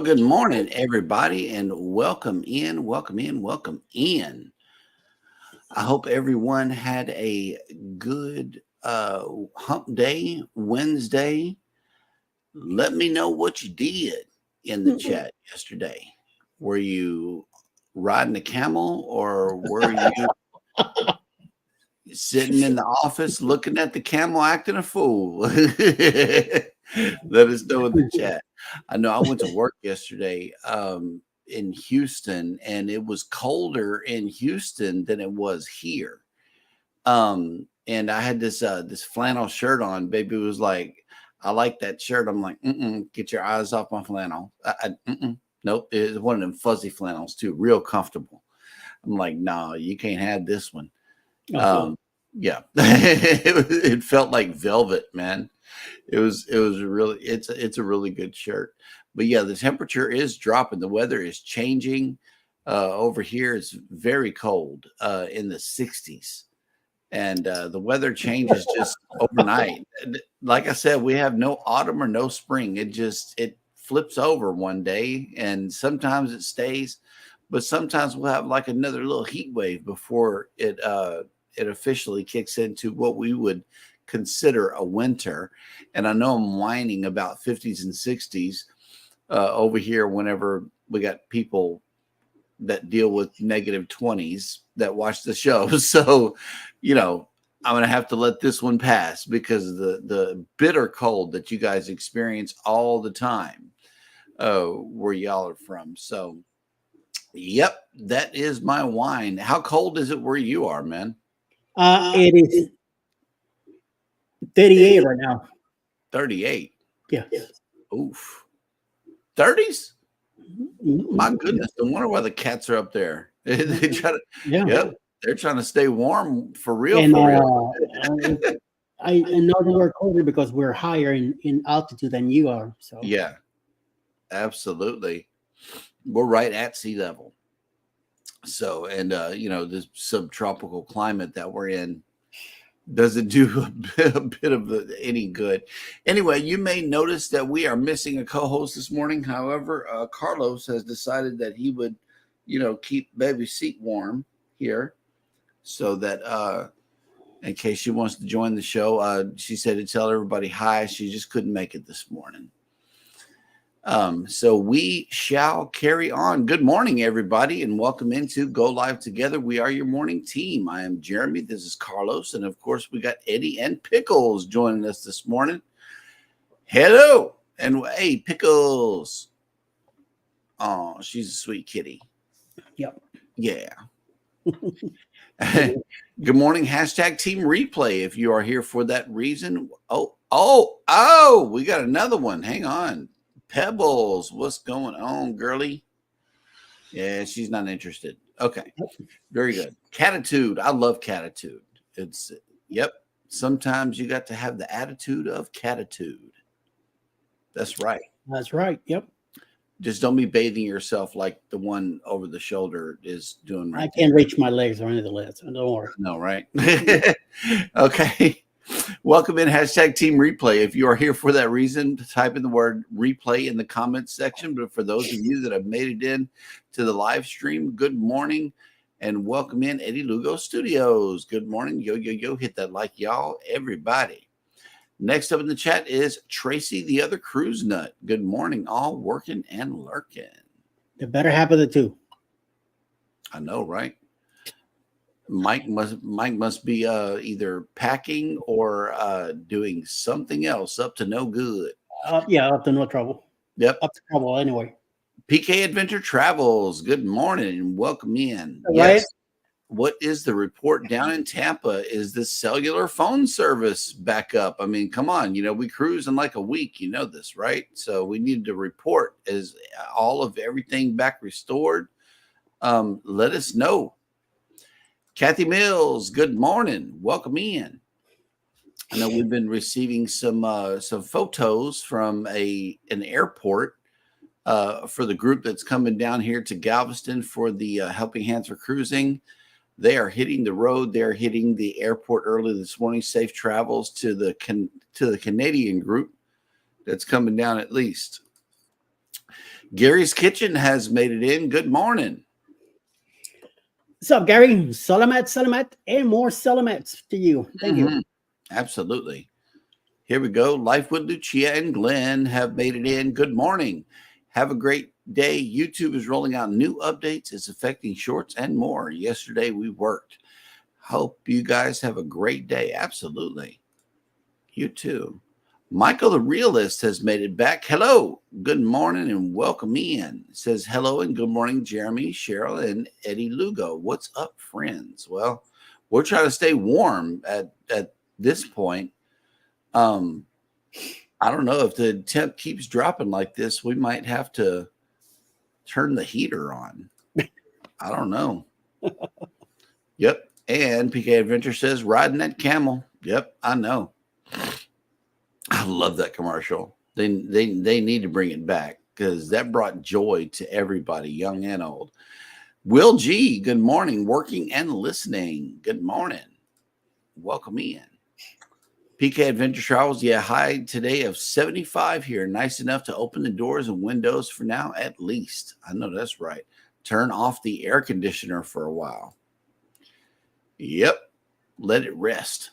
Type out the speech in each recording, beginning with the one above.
Good morning, everybody, and welcome in, welcome in, welcome in. I hope everyone had a good hump day Wednesday. Let me know what you did in the chat yesterday. Were you riding a camel or were you sitting in the office looking at the camel acting a fool? Let us know in the chat. I know I went to work yesterday in Houston, and it was colder in Houston than it was here. And I had this flannel shirt on. Baby was like, "I like that shirt." I'm like, "Get your eyes off my flannel." Nope, it's one of them fuzzy flannels too, real comfortable. I'm like, "No, you can't have this one." Yeah, it felt like velvet, man. It was really it's a really good shirt. But yeah, the temperature is dropping. The weather is changing. Over here it's very cold, in the 60s. And the weather changes just overnight. Like I said, we have no autumn or no spring. It flips over one day, and sometimes it stays, but sometimes we'll have like another little heat wave before it officially kicks into what we would consider a winter. And I know I'm whining about 50s and 60s over here whenever we got people that deal with negative 20s that watch the show. So, I'm going to have to let this one pass because of the bitter cold that you guys experience all the time where y'all are from. So, yep, that is my wine. How cold is it where you are, man? It is 38 right now. 38. Yeah. Oof. 30s? Mm-hmm. My goodness. No wonder why the cats are up there. They try to, Yeah. Yep, they're trying to stay warm for real. And For real. I know that we're colder because we're higher in altitude than you are. So Yeah, absolutely. We're right at sea level. So, and this subtropical climate that we're in doesn't do a bit of any good. Anyway, you may notice that we are missing a co-host this morning. However, Carlos has decided that he would, keep baby's seat warm here, so that in case she wants to join the show, she said to tell everybody hi. She just couldn't make it this morning. So we shall carry on. Good morning, everybody, and welcome into Go Live Together. We are your morning team. I am Jeremy. This is Carlos. And of course, we got Eddie and Pickles joining us this morning. Hello. And hey, Pickles. Oh, she's a sweet kitty. Yep. Yeah. Good morning. Hashtag team replay if you are here for that reason. Oh, we got another one. Hang on. Pebbles, what's going on, girly? Yeah, she's not interested. Okay, very good. Catitude, I love catitude. Yep. Sometimes you got to have the attitude of catitude. That's right. That's right. Yep. Just don't be bathing yourself like the one over the shoulder is doing right. I can't reach my legs or anything like that. So don't worry. No, right? Okay. Welcome in hashtag team replay. If you are here for that reason, type in the word replay in the comments section. But for those of you that have made it in to the live stream, good morning and welcome in Eddie Lugo Studios. Good morning. Yo, yo, yo. Hit that like, y'all, everybody. Next up in the chat is Tracy, the other cruise nut. Good morning, all working and lurking. The better half of the two. I know, right? Mike must be either packing or doing something else up to no good. Yeah, up to no trouble. Yep. Up to trouble anyway. PK Adventure Travels. Good morning and welcome in. Right. Yes. What is the report down in Tampa? Is the cellular phone service back up? I mean, come on, we cruise in like a week. You know this, right? So we need to report. Is all of everything back restored? Let us know. Kathy Mills, good morning. Welcome in. I know we've been receiving some photos from an airport for the group that's coming down here to Galveston for the Helping Hands for Cruising. They are hitting the road. They're hitting the airport early this morning. Safe travels to the Canadian group that's coming down at least. Gary's Kitchen has made it in. Good morning. What's up, Gary? Salamat, and more salamats to you. Thank you. Absolutely. Here we go. Life with Lucia and Glenn have made it in. Good morning. Have a great day. YouTube is rolling out new updates. It's affecting shorts and more. Yesterday we worked. Hope you guys have a great day. Absolutely. You too. Michael the Realist has made it back. Hello. Good morning and welcome in. It says hello and good morning, Jeremy, Sheryl, and Eddie Lugo. What's up, friends? Well, we're trying to stay warm at this point. I don't know if the temp keeps dropping like this, we might have to turn the heater on. I don't know. Yep. And PK Adventure says riding that camel. Yep, I know. I love that commercial. They need to bring it back because that brought joy to everybody, young and old. Will G, good morning, working and listening. Good morning. Welcome in. PK Adventure Travels, yeah, high today of 75 here. Nice enough to open the doors and windows for now, at least. I know that's right. Turn off the air conditioner for a while. Yep, let it rest.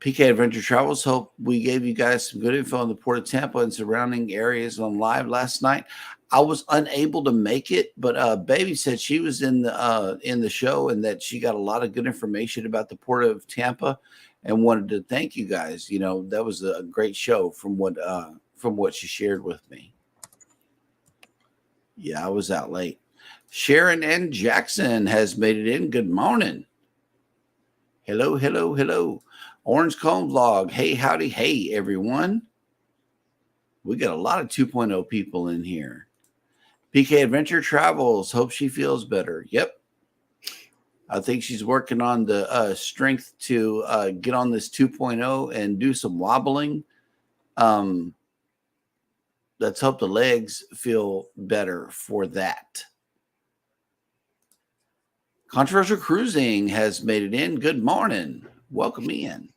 PK Adventure Travels, hope we gave you guys some good info on the Port of Tampa and surrounding areas on live last night. I was unable to make it, but Baby said she was in the show and that she got a lot of good information about the Port of Tampa and wanted to thank you guys. You know, that was a great show from what she shared with me. Yeah, I was out late. Sharon and Jackson has made it in. Good morning. Hello, hello, hello. Orange Cone Vlog. Hey, howdy, hey, everyone. We got a lot of 2.0 people in here. PK Adventure Travels. Hope she feels better. Yep. I think she's working on the strength to get on this 2.0 and do some wobbling. Let's hope the legs feel better for that. Controversial Cruising has made it in. Good morning. Welcome in.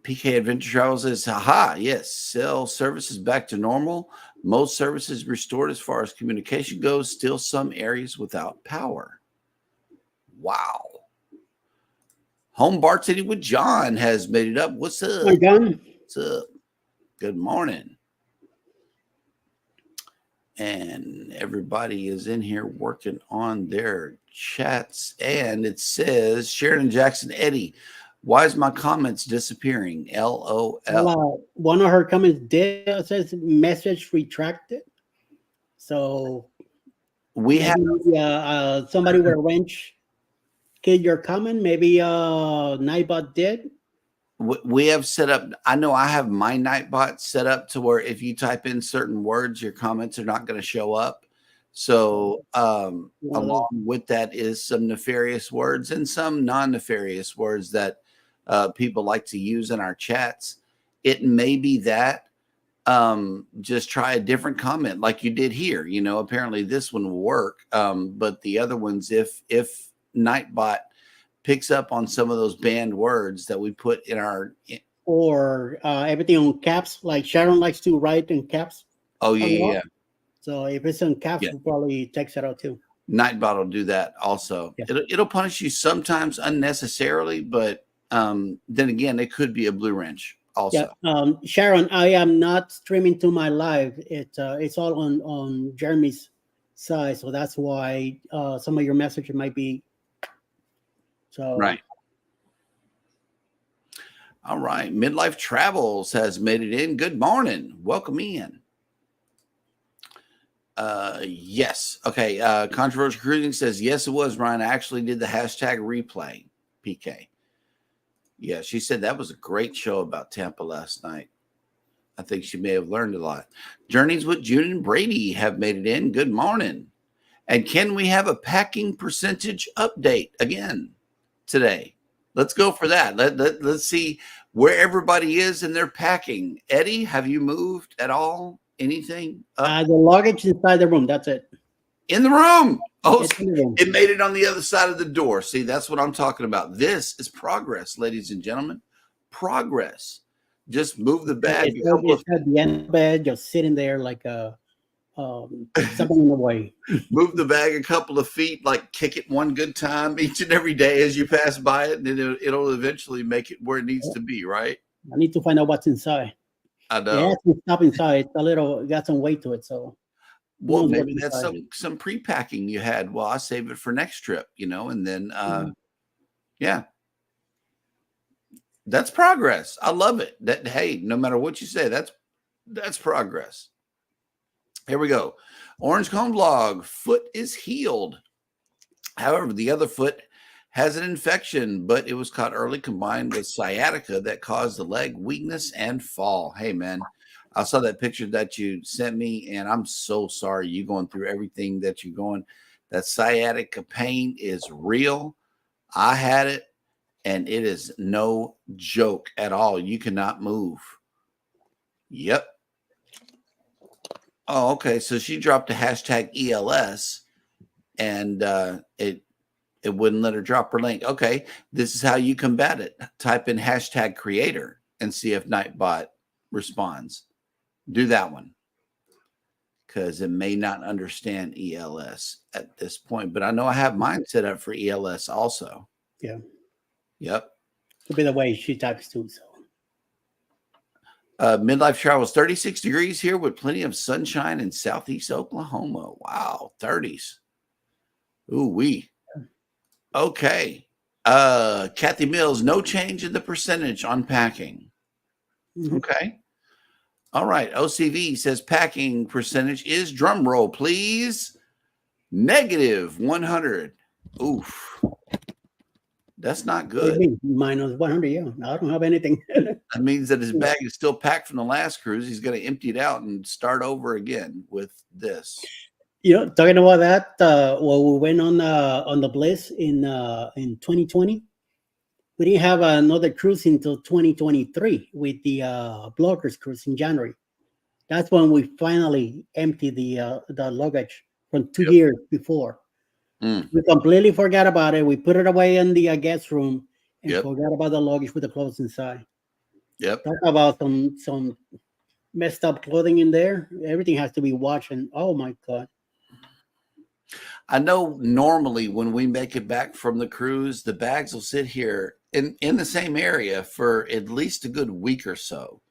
PK Adventure Travel says, haha, yes, cell service is back to normal. Most services restored as far as communication goes. Still some areas without power. Wow. Home Bar City with John has made it up. What's up? Hi, John. What's up? Good morning. And everybody is in here working on their chats. And it says, Sheridan Jackson, Eddie, why is my comments disappearing? LOL. Well, one of her comments did says message retracted. So We have somebody with a wrench killed your comment. Maybe Nightbot did. we have set up. I know I have my Nightbot set up to where if you type in certain words, your comments are not going to show up. So along with that is some nefarious words and some non-nefarious words that people like to use in our chats. It may be that just try a different comment like you did here. You know, apparently this one will work. But the other ones, if Nightbot picks up on some of those banned words that we put in our or everything on caps, like Sharon likes to write in caps. Oh yeah. So if it's on caps, we'll probably text it out too. Nightbot will do that also. Yeah. It'll punish you sometimes unnecessarily, but then again, it could be a blue wrench also. Yeah. Sharon, I am not streaming to my live. It's all on Jeremy's side, so that's why some of your messages might be. So right. All right. Midlife Travels has made it in. Good morning. Welcome in. Yes. Okay. Controversial Cruising says, yes, it was, Ryan. I actually did the hashtag replay, PK. Yeah, she said that was a great show about Tampa last night. I think she may have learned a lot. Journeys with June and Brady have made it in. Good morning. And can we have a packing percentage update again today? Let's go for that. Let's see where everybody is in their packing. Eddie, have you moved at all? Anything? The luggage inside the room. That's it. In the room. Oh, it made it on the other side of the door. See, that's what I'm talking about. This is progress, ladies and gentlemen. Progress. Just move the bag a couple It's of at the end of the bed, just sitting there like something in the way. move the bag a couple of feet, like kick it one good time each and every day as you pass by it, and it'll eventually make it where it needs to be, right? I need to find out what's inside. I It has know. some stuff inside. It's a little, it got some weight to it, so who Well, knows what's maybe that's inside. some pre-packing you had. Well, I save it for next trip, and then Mhm. yeah, that's progress. I love it. That hey, no matter what you say, that's progress. Here we go. Orange Cone Vlog. Foot is healed. However, the other foot has an infection, but it was caught early combined with sciatica that caused the leg weakness and fall. Hey, man, I saw that picture that you sent me, and I'm so sorry you going through everything that you're going. That sciatica pain is real. I had it, and it is no joke at all. You cannot move. Yep. Oh, okay. So she dropped a hashtag ELS, and it wouldn't let her drop her link. Okay, this is how you combat it. Type in hashtag creator and see if Nightbot responds. Do that one because it may not understand ELS at this point. But I know I have mine set up for ELS also. Yeah, Yep. could be the way she types too. So Midlife travels 36 degrees here with plenty of sunshine in southeast Oklahoma. Wow, 30s. Ooh wee. Okay. Kathy Mills, no change in the percentage on packing. mhm. Okay. All right. OCV says packing percentage is drum roll, please. Negative 100. Oof. That's not What do good. you mean? Minus 100. Yeah, I don't have anything. That means that his bag is still packed from the last cruise. He's going to empty it out and start over again with this. Talking about that, well, we went on the Bliss in 2020. We didn't have another cruise until 2023 with the Bloggers cruise in January. That's when we finally emptied the luggage from 2 years before. Mm, We completely forgot about it. We put it away in the guest room and yep. forgot about the luggage with the clothes inside. Yep. Talk about some messed up clothing in there. Everything has to be washed. And oh my god, I know normally when we make it back from the cruise, the bags will sit here in the same area for at least a good week or so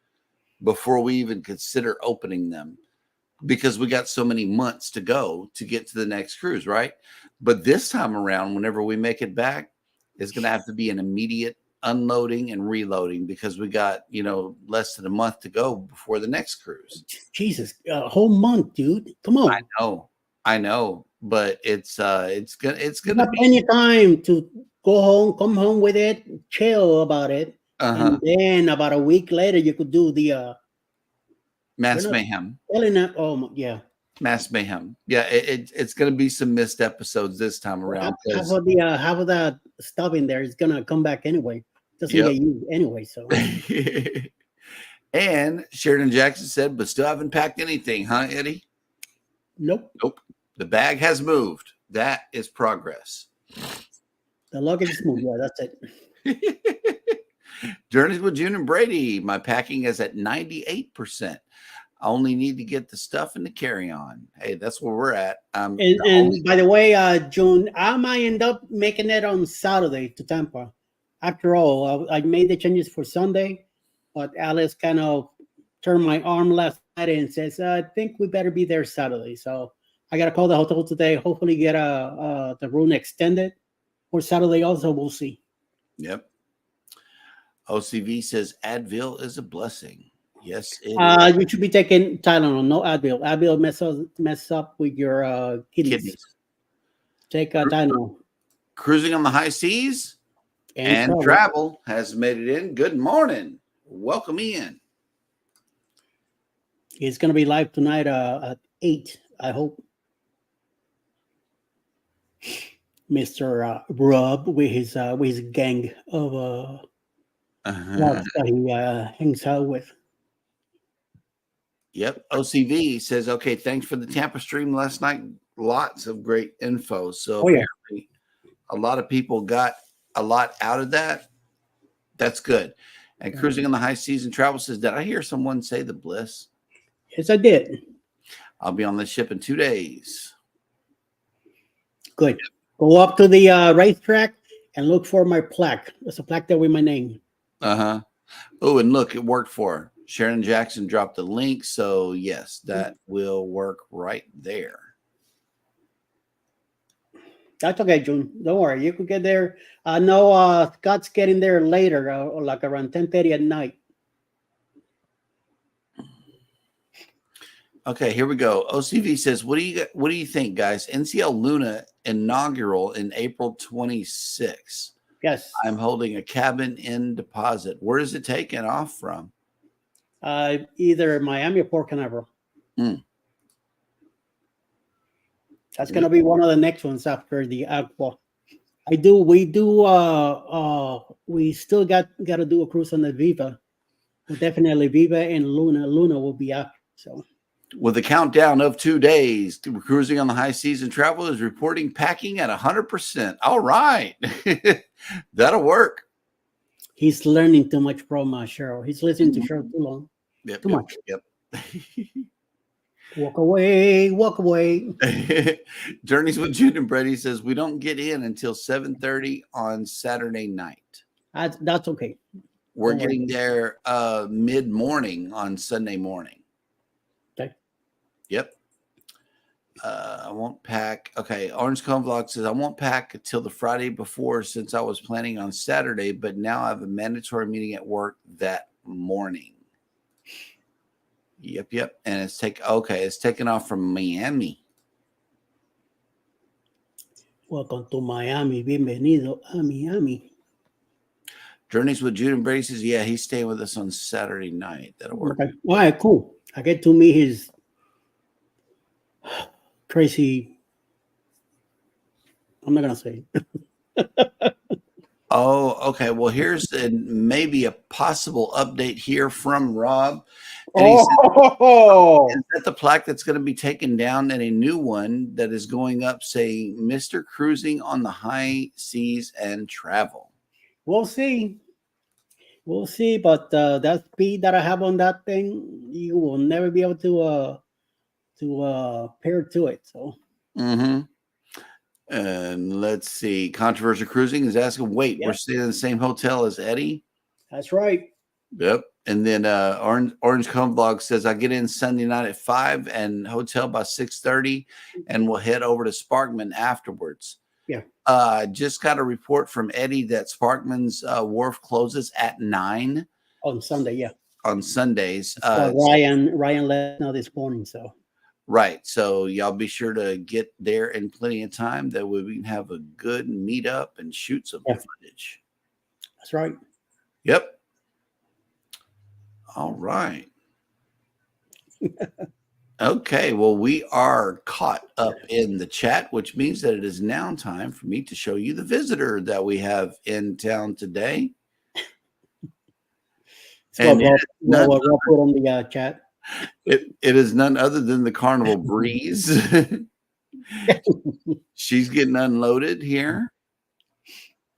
before we even consider opening them because we got so many months to go to get to the next cruise, right? But this time around, whenever we make it back, it's going to have to be an immediate unloading and reloading because we got, less than a month to go before the next cruise. Jesus, a whole month, dude. Come on. I know, but it's going You to got be plenty of time to go home, come home with it, chill about it, uh-huh. and then about a week later, you could do the. We're Mass not mayhem. telling that. Oh yeah, Mass mayhem. Yeah, it's going to be some missed episodes this time around half because of the half of that stuff in there is gonna come back anyway. Doesn't yep. get used anyway. So And Sheridan Jackson said, but still haven't packed anything, huh, Eddie? nope. Nope. The bag has moved. That is progress. The luggage is moved. Yeah, that's it. Journeys with June and Brady. My packing is at 98%. I only need to get the stuff in the carry-on. Hey, that's where we're at. And by the way, June, I might end up making it on Saturday to Tampa. After all, I made the changes for Sunday, but Alice kind of turned my arm last night and says, "I think we better be there Saturday." So I got to call the hotel today. Hopefully, get the room extended for Saturday. Also, we'll see. Yep. OCV says Advil is a blessing. Yes, it is. You should be taking Tylenol, no Advil. Advil mess up with your kidneys. Take Tylenol. Cruising on the high seas and travel has made it in. Good morning. Welcome in. It's going to be live tonight at 8, I hope. Mr. Rob with his gang of dogs that he hangs out with. Yep. OCV says, okay, thanks for the Tampa stream last night. Lots of great info. So apparently a lot of people got a lot out of that. That's good. And Cruising on the High Seas and Travel says, did I hear someone say the Bliss? Yes, I did. I'll be on the ship in 2 days. Good. Go up to the racetrack and look for my plaque. There's a plaque there with my name. Uh-huh. Oh, and look, it worked for her. Sharon Jackson dropped the link. So, yes, that will work right there. That's okay, June. Don't worry. You could get there. I know Scott's getting there later, like around 10:30 at night. Okay, here we go. OCV says, what do you think, guys? NCL Luna inaugural in April 26. Yes. I'm holding a cabin in deposit. Where is it taken off from? Either Miami or Port Canaveral. Mm. That's gonna be one of the next ones after the Aqua. We still got to do a cruise on the Viva. But definitely Viva and Luna. Luna will be up. So with a countdown of 2 days, Cruising on the High Seas and Travel is reporting packing at 100%. All right. That'll work. He's learning too much from Cheryl. He's listening to Cheryl too long. Too much. Yep. Walk away, walk away. Journeys with Jude and Brady says we don't get in until 7:30 on Saturday night. That's okay. We're getting there mid-morning on Sunday morning. Okay. Yep. I won't pack. Okay. Orange Cone Vlog says I won't pack until the Friday before since I was planning on Saturday, but now I have a mandatory meeting at work that morning. Yep. And it's taken off from Miami. Welcome to Miami. Bienvenido a Miami. Journeys with Jude and Brady says, yeah, he's staying with us on Saturday night. That'll work. Okay. All right, cool. I get to meet his crazy. I'm not gonna say it. Oh, okay. Well, here's maybe a possible update here from Rob. And he said, is that the plaque that's going to be taken down and a new one that is going up saying Mr. Cruising on the High Seas and Travel? We'll see. But that speed that I have on that thing, you will never be able to pair to it. So. Mm-hmm. And let's see. Controversial Cruising is asking, wait, we're staying in the same hotel as Eddie? That's right. Yep. And then Orange Cone Vlog says, I get in Sunday night at 5 and hotel by 6:30, and we'll head over to Sparkman afterwards. Yeah. Just got a report from Eddie that Sparkman's wharf closes at 9 on Sunday. Yeah. On Sundays. Ryan let know this morning. So. Right. So y'all be sure to get there in plenty of time. That way we can have a good meet up and shoot some footage. That's right. Yep. All right. Okay. Well, we are caught up in the chat, which means that it is now time for me to show you the visitor that we have in town today. And we'll put on the chat. It is none other than the Carnival Breeze. She's getting unloaded here,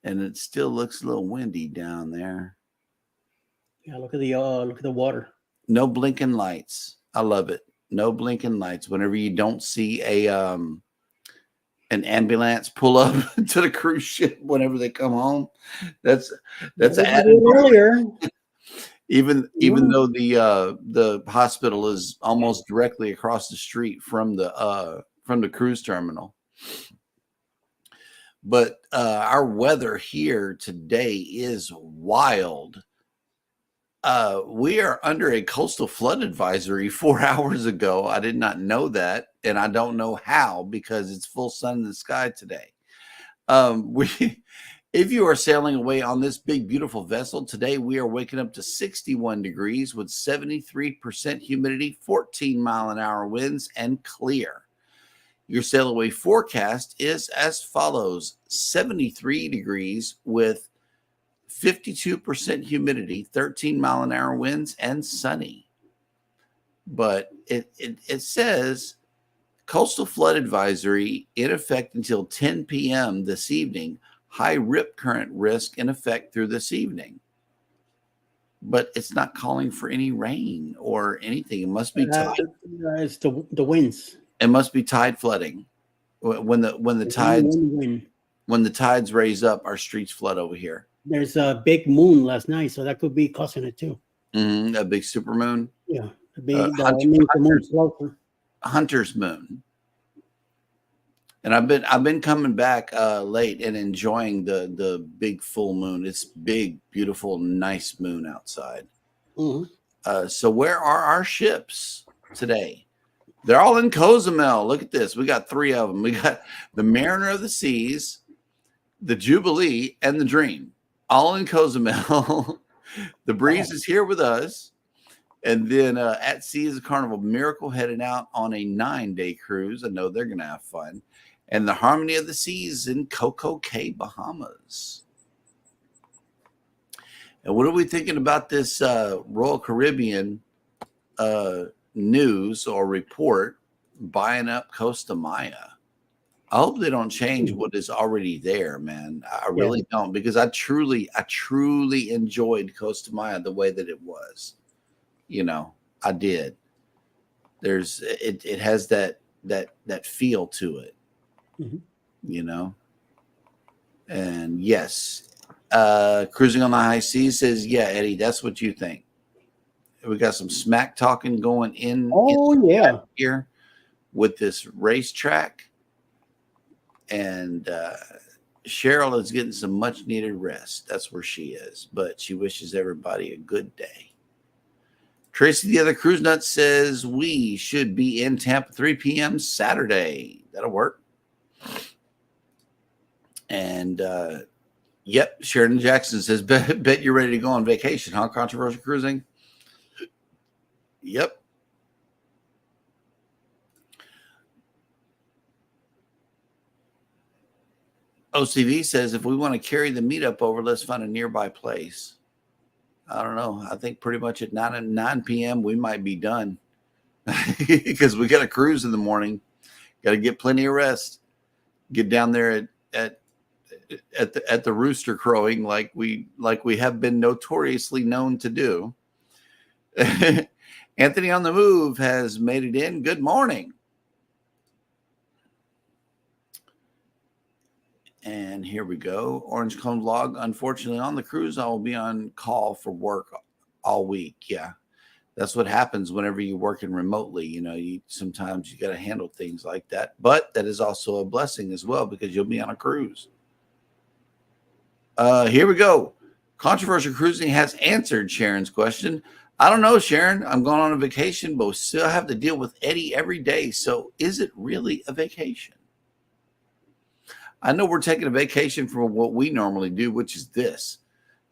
and it still looks a little windy down there. Yeah, look at the water. No blinking lights. I love it. No blinking lights. Whenever you don't see an ambulance pull up to the cruise ship whenever they come home, that's added earlier. Even though the hospital is almost directly across the street from the cruise terminal. But our weather here today is wild. We are under a coastal flood advisory 4 hours ago. I did not know that, and I don't know how because it's full sun in the sky today. If you are sailing away on this big, beautiful vessel today, we are waking up to 61 degrees with 73% humidity, 14-mile-an-hour winds, and clear. Your sail away forecast is as follows: 73 degrees with 52% humidity, 13-mile-an-hour winds, and sunny. But it says coastal flood advisory in effect until 10 p.m. this evening. High rip current risk in effect through this evening. but it's not calling for any rain or anything. It must be tide. It's the winds. It must be tide flooding. When the tides Wind. when the tides raise up, our streets flood over here. There's a big moon last night, so that could be causing it too. A big supermoon. Yeah, the moon's closer. Hunter's moon. And I've been coming back late and enjoying the big full moon. It's big, beautiful, nice moon outside. Mm-hmm. So where are our ships today? They're all in Cozumel. Look at this. We got 3 of them. We got the Mariner of the Seas, the Jubilee, and the Dream, all in Cozumel. The Breeze is here with us. And then at sea is a Carnival Miracle heading out on a 9-day cruise. I know they're going to have fun. And the Harmony of the Seas in Coco Cay, Bahamas. And what are we thinking about this Royal Caribbean news or report buying up Costa Maya? I hope they don't change what is already there, man. I really don't, because I truly enjoyed Costa Maya the way that it was. You know, I did. It has that feel to it. Mm-hmm. You know, and yes, Cruising on the High Seas says, yeah, Eddie, that's what you think. We got some smack talking going in. Here with this racetrack, and Cheryl is getting some much needed rest. That's where she is, but she wishes everybody a good day. Tracy, the other cruise nut, says we should be in Tampa 3 p.m. Saturday. That'll work. And yep, Sheridan Jackson says, bet you're ready to go on vacation, huh? Controversial cruising. Yep. OCV says, if we want to carry the meetup over, let's find a nearby place. I don't know. I think pretty much at 9 p.m. we might be done because we got a cruise in the morning. Got to get plenty of rest. Get down there at the rooster crowing like we have been notoriously known to do. Anthony on the Move has made it in. Good morning. And here we go. Orange Cone Vlog. Unfortunately, on the cruise, I will be on call for work all week. Yeah, that's what happens whenever you're working remotely. You know, sometimes you got to handle things like that. But that is also a blessing as well, because you'll be on a cruise. Here we go. Controversial Cruising has answered Sharon's question. I don't know, Sharon. I'm going on a vacation, but we still have to deal with Eddie every day. So is it really a vacation? I know we're taking a vacation from what we normally do, which is this,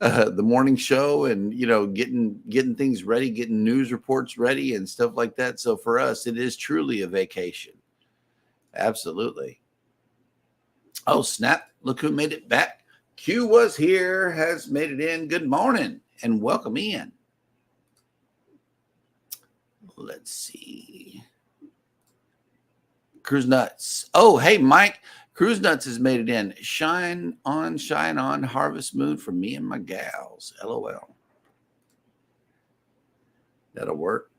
the morning show and, you know, getting things ready, getting news reports ready and stuff like that. So for us, it is truly a vacation. Absolutely. Oh, snap. Look who made it back. Q was here, has made it in. Good morning and welcome in. Let's see. Cruise Nuts. Oh, hey, Mike. Cruise Nuts has made it in. Shine on, Harvest Moon for me and my gals. LOL. That'll work.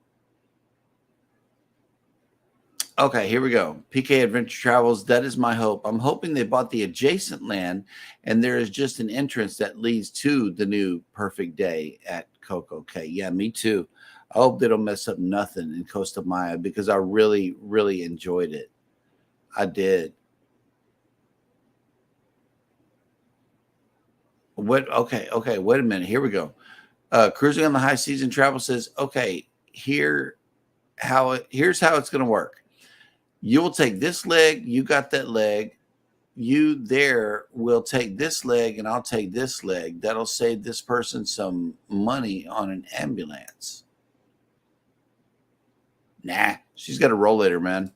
Okay, here we go. PK Adventure Travels. That is my hope. I'm hoping they bought the adjacent land and there is just an entrance that leads to the new Perfect Day at Coco Cay. Yeah, me too. I hope they don't mess up nothing in Costa Maya because I really, really enjoyed it. I did. What? Okay. Wait a minute. Here we go. Cruising on the High Season Travel says, okay, here's how it's going to work. You will take this leg. You got that leg. You there will take this leg and I'll take this leg. That'll save this person some money on an ambulance. Nah, she's got a rollator, man.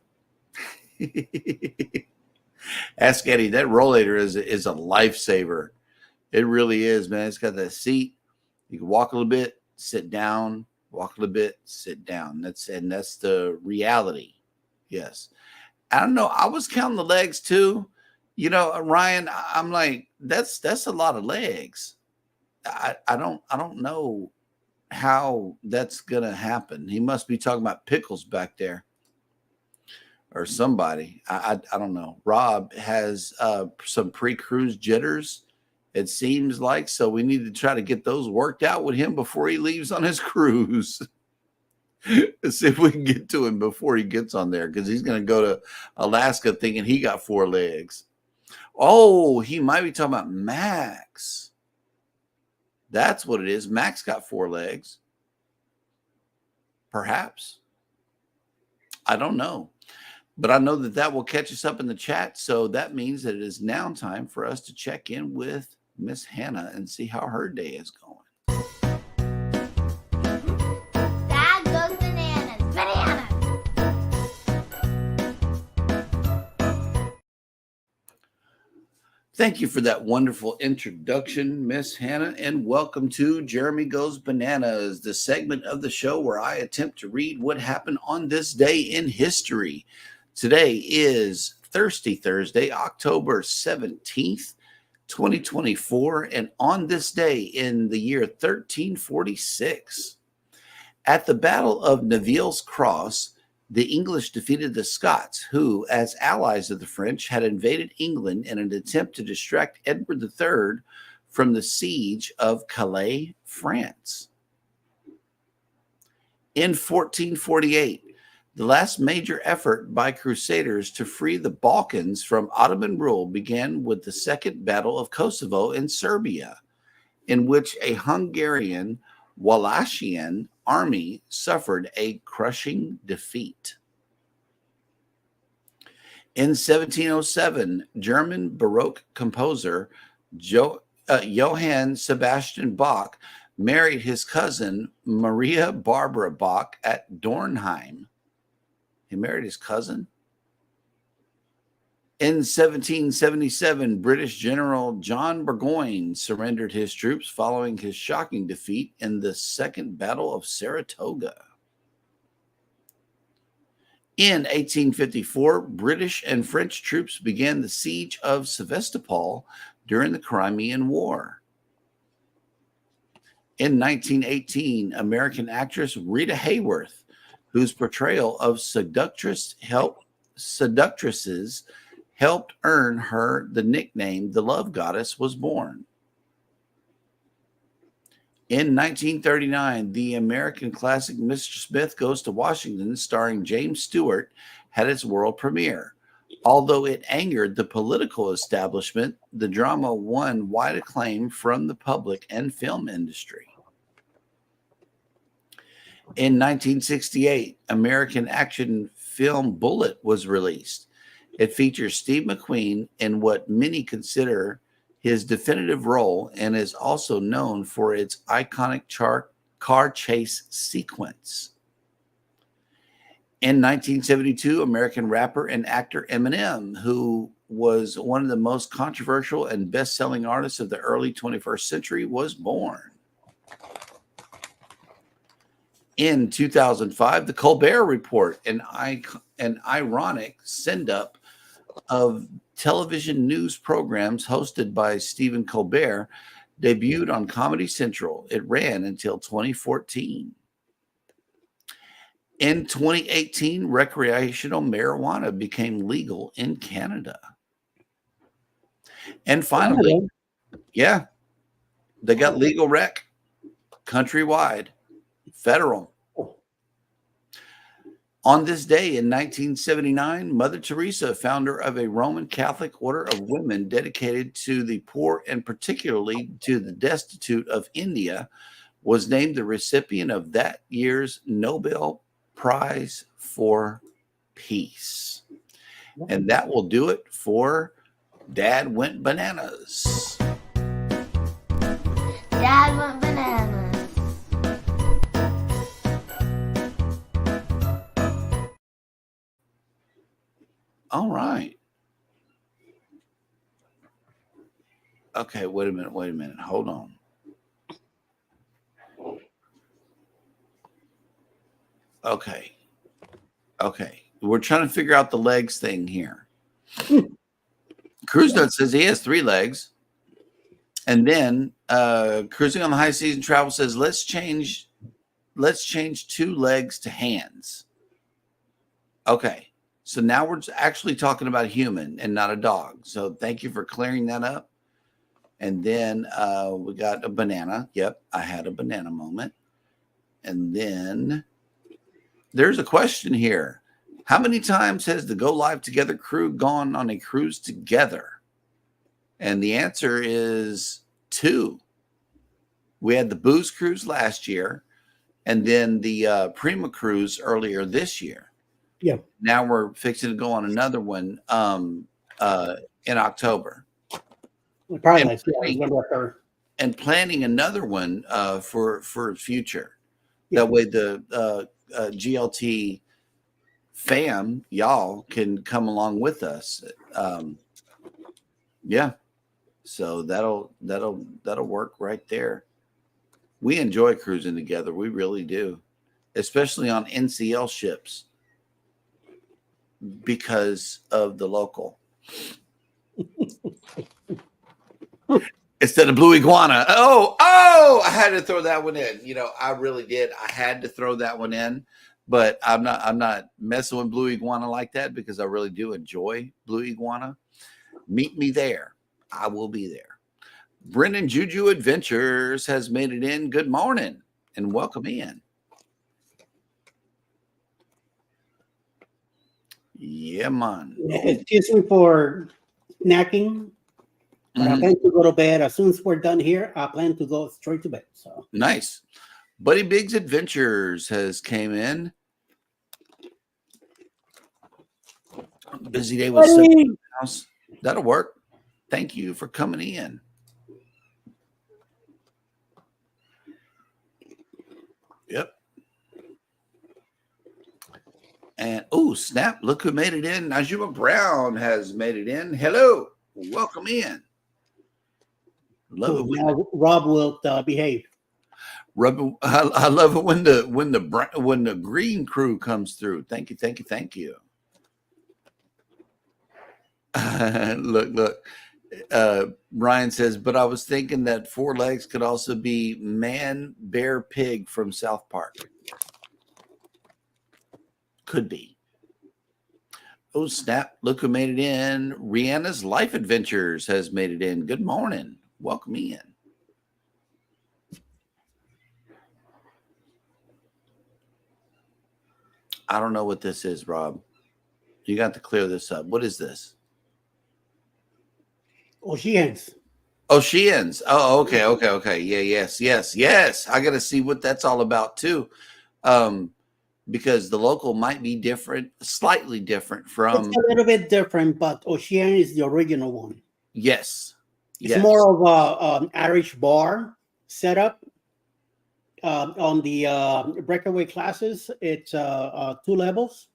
Ask Eddie. That rollator is a lifesaver. It really is, man. It's got that seat. You can walk a little bit, sit down, walk a little bit, sit down. That's the reality. Yes. I don't know. I was counting the legs too. You know, Ryan, I'm like, that's a lot of legs. I don't know how that's going to happen. He must be talking about Pickles back there or somebody. I don't know. Rob has some pre-cruise jitters, it seems like. So we need to try to get those worked out with him before he leaves on his cruise. See if we can get to him before he gets on there, because he's going to go to Alaska thinking he got 4 legs. Oh, he might be talking about Max. That's what it is. Max got 4 legs. Perhaps. I don't know. But I know that that will catch us up in the chat. So that means that it is now time for us to check in with Miss Hannah and see how her day is going. Dad goes bananas. Bananas. Thank you for that wonderful introduction, Miss Hannah, and welcome to Jeremy Goes Bananas, the segment of the show where I attempt to read what happened on this day in history. Today is Thursday, October 17th, 2024, and on this day in the year 1346, at the Battle of Neville's Cross, the English defeated the Scots, who, as allies of the French, had invaded England in an attempt to distract Edward III from the siege of Calais, France. In 1448, the last major effort by Crusaders to free the Balkans from Ottoman rule began with the Second Battle of Kosovo in Serbia, in which a Hungarian Wallachian army suffered a crushing defeat. In 1707, German Baroque composer Johann Sebastian Bach married his cousin Maria Barbara Bach at Dornheim. He married his cousin? In 1777, British General John Burgoyne surrendered his troops following his shocking defeat in the Second Battle of Saratoga. In 1854, British and French troops began the siege of Sevastopol during the Crimean War. In 1918, American actress Rita Hayworth, whose portrayal of seductresses helped earn her the nickname the Love Goddess, was born. In 1939, the American classic Mr. Smith Goes to Washington, starring James Stewart, had its world premiere. Although it angered the political establishment, the drama won wide acclaim from the public and film industry. In 1968, American action film Bullet was released. It features Steve McQueen in what many consider his definitive role and is also known for its iconic car chase sequence. In 1972, American rapper and actor Eminem, who was one of the most controversial and best-selling artists of the early 21st century, was born. In 2005, The Colbert Report, an ironic send-up of television news programs hosted by Stephen Colbert, debuted on Comedy Central. It ran until 2014. In 2018, recreational marijuana became legal in Canada. And finally, yeah, they got legal rec countrywide, federal. On this day in 1979, Mother Teresa, founder of a Roman Catholic order of women dedicated to the poor and particularly to the destitute of India, was named the recipient of that year's Nobel Prize for Peace. And that will do it for Dad Went Bananas. Dad went bananas. All right. Okay, wait a minute. Hold on. Okay. We're trying to figure out the legs thing here. Cruise Note says he has 3 legs. And then Cruising on the High Seas and Travel says, let's change let's change 2 legs to hands. Okay. So now we're actually talking about human and not a dog. So thank you for clearing that up. And then we got a banana. Yep, I had a banana moment. And then there's a question here. How many times has the Go Live Together crew gone on a cruise together? And the answer is 2. We had the Booze Cruise last year, and then the Prima Cruise earlier this year. Yeah. Now we're fixing to go on another one in October. Probably And planning another one for future. Yeah. That way the GLT fam, y'all, can come along with us. Yeah. So that'll work right there. We enjoy cruising together. We really do, especially on NCL ships because of the local. Instead of Blue Iguana. Oh, I had to throw that one in. I really did. I had to throw that one in, but I'm not messing with Blue Iguana like that because I really do enjoy Blue Iguana. Meet me there. I will be there. Brennan Juju Adventures has made it in. Good morning and welcome in. Yeah, man. Excuse me for snacking. But I plan to go to bed as soon as we're done here. I plan to go straight to bed. So nice. Buddy Biggs Adventures has came in. Busy day with the house. That'll work. Thank you for coming in. Yep. And snap! Look who made it in. Najuma Brown has made it in. Hello, welcome in. Love it when Rob will behave. I love it when the green crew comes through. Thank you. Look. Ryan says, but I was thinking that 4 legs could also be man, bear, pig from South Park. Could be. Oh, snap. Look who made it in. Rihanna's Life Adventures has made it in. Good morning. Welcome in. I don't know what this is, Rob. You got to clear this up. What is this? Oceans. Oceans. Oh, okay. Yeah, yes. I got to see what that's all about too. Because the local might be different, slightly different from. It's a little bit different, but Ocean is the original one. Yes. It's more of an Irish bar setup. On the breakaway classes, it's 2 levels.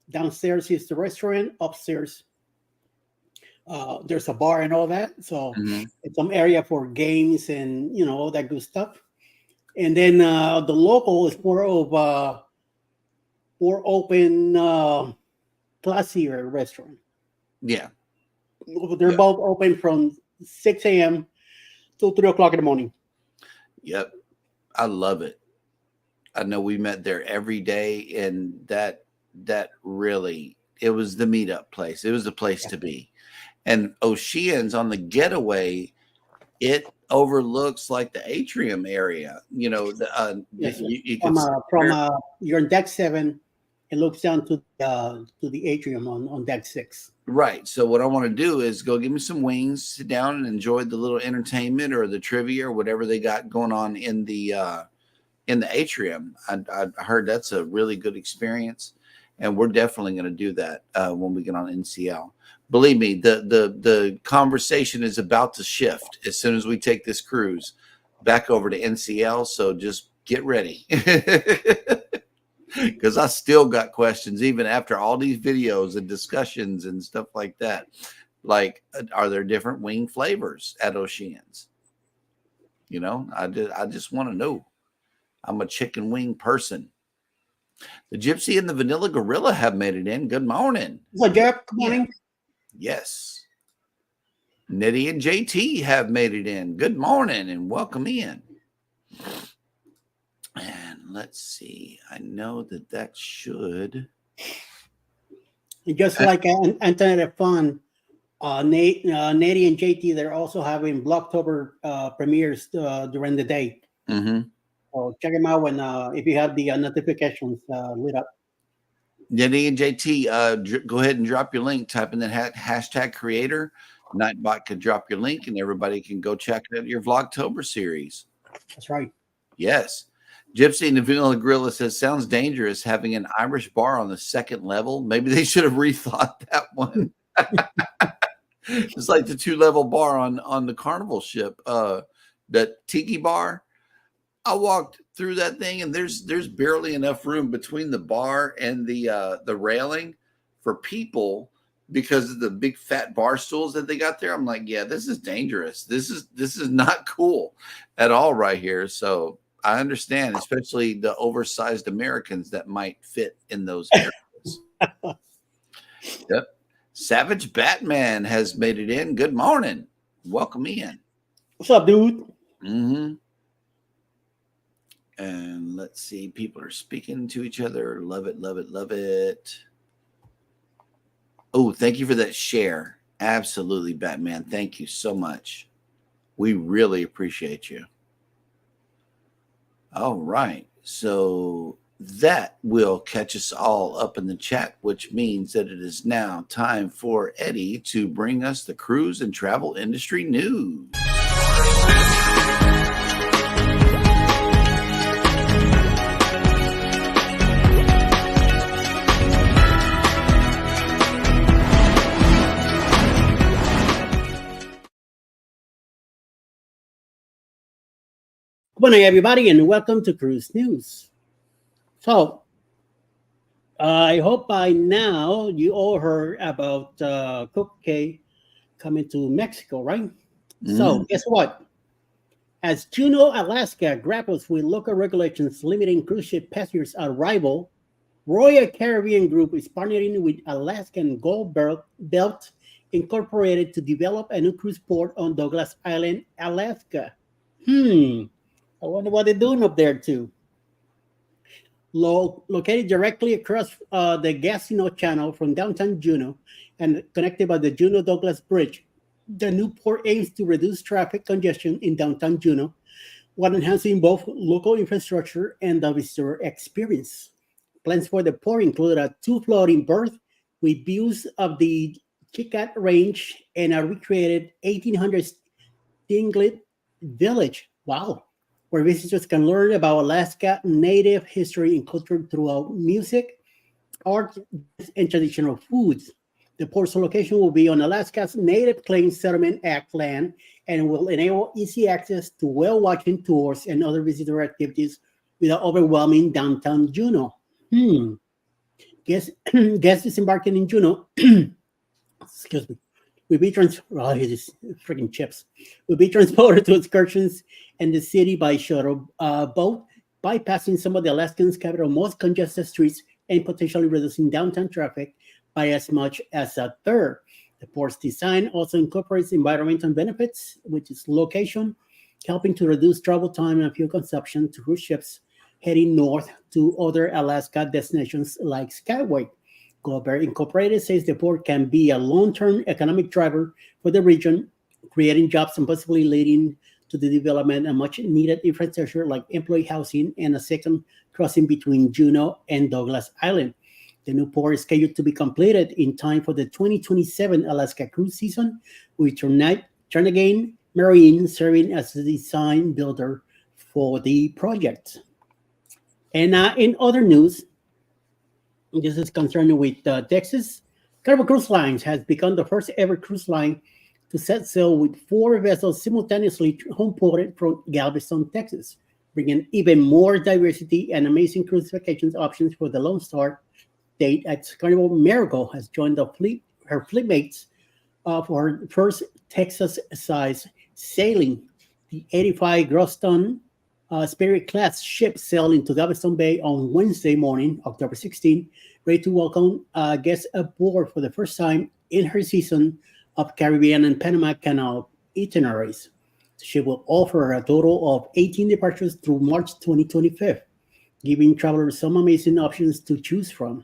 Downstairs is the restaurant. Upstairs, there's a bar and all that. So it's some area for games and all that good stuff. And then the local is more of more open, classier restaurant. Yeah. They're both open from 6 a.m. till 3 o'clock in the morning. Yep. I love it. I know we met there every day, and that really, it was the meetup place. It was the place to be. And Oceans on the getaway, it overlooks like the atrium area. You can you're on deck 7. It looks down to the atrium on deck 6. Right. So what I want to do is go get me some wings, sit down and enjoy the little entertainment or the trivia or whatever they got going on in the atrium. I heard that's a really good experience, and we're definitely going to do that when we get on NCL. Believe me, the conversation is about to shift as soon as we take this cruise back over to NCL. So just get ready. Because I still got questions even after all these videos and discussions and stuff like that. Like, are there different wing flavors at Oceans? I just want to know. I'm a chicken wing person. The Gypsy and the Vanilla Gorilla have made it in. Good morning. So, Jeff, good morning. Yes. Nitty and JT have made it in. Good morning and welcome in. And let's see. I know that should. And just like Antoinette Fun, Nady and JT, they're also having Blocktober premieres during the day. Mm-hmm. So check them out when if you have the notifications lit up. Denny and JT, go ahead and drop your link. Type in that hashtag creator. Nightbot can drop your link, and everybody can go check out your Vlogtober series. That's right. Yes. Gypsy and the Vanilla Gorilla says, sounds dangerous having an Irish bar on the second level. Maybe they should have rethought that one. It's like the 2-level bar on the Carnival ship. That tiki bar. I walked through that thing, and there's barely enough room between the bar and the railing for people because of the big fat bar stools that they got there. I'm like, yeah, this is dangerous. This is not cool at all right here. So I understand, especially the oversized Americans that might fit in those areas. Yep. Savage Batman has made it in. Good morning. Welcome in. What's up, dude? Mm-hmm. And let's see. People are speaking to each other. Love it, love it, love it. Oh, thank you for that share. Absolutely, Batman. Thank you so much. We really appreciate you. All right. So that will catch us all up in the chat, which means that it is now time for Eddie to bring us the cruise and travel industry news. Good morning, everybody, and welcome to Cruise News. So, I hope by now you all heard about Cook K coming to Mexico, right? So, guess what? As Juneau, Alaska grapples with local regulations limiting cruise ship passengers' arrival, Royal Caribbean Group is partnering with Alaskan Gold Belt Incorporated to develop a new cruise port on Douglas Island, Alaska. I wonder what they're doing up there too. Located directly across the Gatineau Channel from downtown Juneau and connected by the Juneau-Douglas Bridge, the new port aims to reduce traffic congestion in downtown Juneau while enhancing both local infrastructure and the visitor experience. Plans for the port include a 2-floating berth with views of the Chicat Range and a recreated 1800s Tinglet Village. Wow. Where visitors can learn about Alaska native history and culture throughout music, art, and traditional foods. The port's location will be on Alaska's Native Claims Settlement Act land and will enable easy access to whale watching tours and other visitor activities without overwhelming downtown Juneau. Guests disembarking in Juneau, excuse me, will be freaking chips. Will be transported to excursions in the city by shuttle boat, bypassing some of the Alaskan's capital most congested streets and potentially reducing downtown traffic by as much as a third. The port's design also incorporates environmental benefits, which is location, helping to reduce travel time and fuel consumption to cruise ships heading north to other Alaska destinations like Skyway. Goldberg Incorporated says the port can be a long-term economic driver for the region, creating jobs and possibly leading to the development of much-needed infrastructure like employee housing and a second crossing between Juneau and Douglas Island. The new port is scheduled to be completed in time for the 2027 Alaska cruise season, with Turnagain Marine serving as the design builder for the project. And in other news, this is concerned with Texas. Carnival Cruise Lines has become the first ever cruise line to set sail with 4 vessels simultaneously homeported from Galveston, Texas, bringing even more diversity and amazing cruise vacations options for the Lone Star date. At Carnival Marigold has joined her fleet mates for her first Texas-size sailing. The 85 gross ton Spirit class ship sailed into Galveston Bay on Wednesday morning, October 16, ready to welcome guests aboard for the first time in her season of Caribbean and Panama Canal itineraries. The ship will offer a total of 18 departures through March 2025, giving travelers some amazing options to choose from.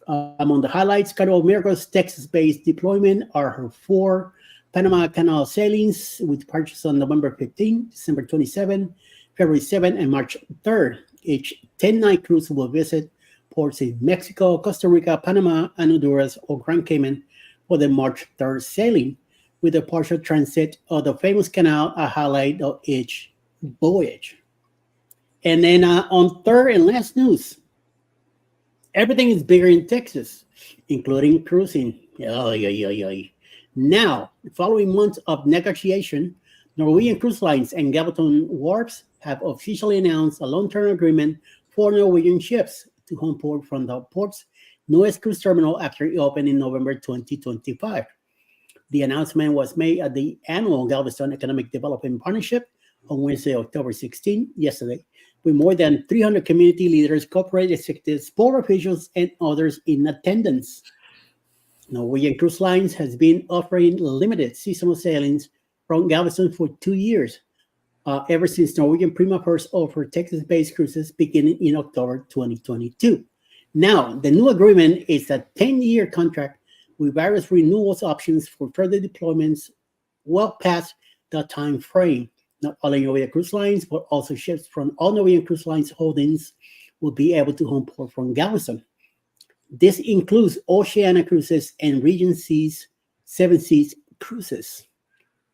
Among the highlights, Carnival of Miracles' Texas-based deployment are her 4 Panama Canal sailings with departures on November 15, December 27, February 7, and March 3rd. Each 10-night cruise will visit ports in Mexico, Costa Rica, Panama, and Honduras or Grand Cayman for the March 3rd sailing, with a partial transit of the famous canal a highlight of each voyage. And then on third and last news, everything is bigger in Texas, including cruising. Now, following months of negotiation, Norwegian Cruise Lines and Galveston Wharves have officially announced a long-term agreement for Norwegian ships to home port from the port's newest cruise terminal after it opened in November 2025. The announcement was made at the annual Galveston Economic Development Partnership on Wednesday, October 16, yesterday, with more than 300 community leaders, corporate executives, port officials, and others in attendance. Norwegian Cruise Lines has been offering limited seasonal sailings from Galveston for 2 years, ever since Norwegian Prima first offered Texas-based cruises beginning in October 2022. Now, the new agreement is a 10-year contract with various renewals options for further deployments well past the time frame. Not only Norwegian Cruise Lines, but also ships from all Norwegian Cruise Lines holdings will be able to home port from Galveston. This includes Oceania Cruises and Regency's Seven Seas Cruises.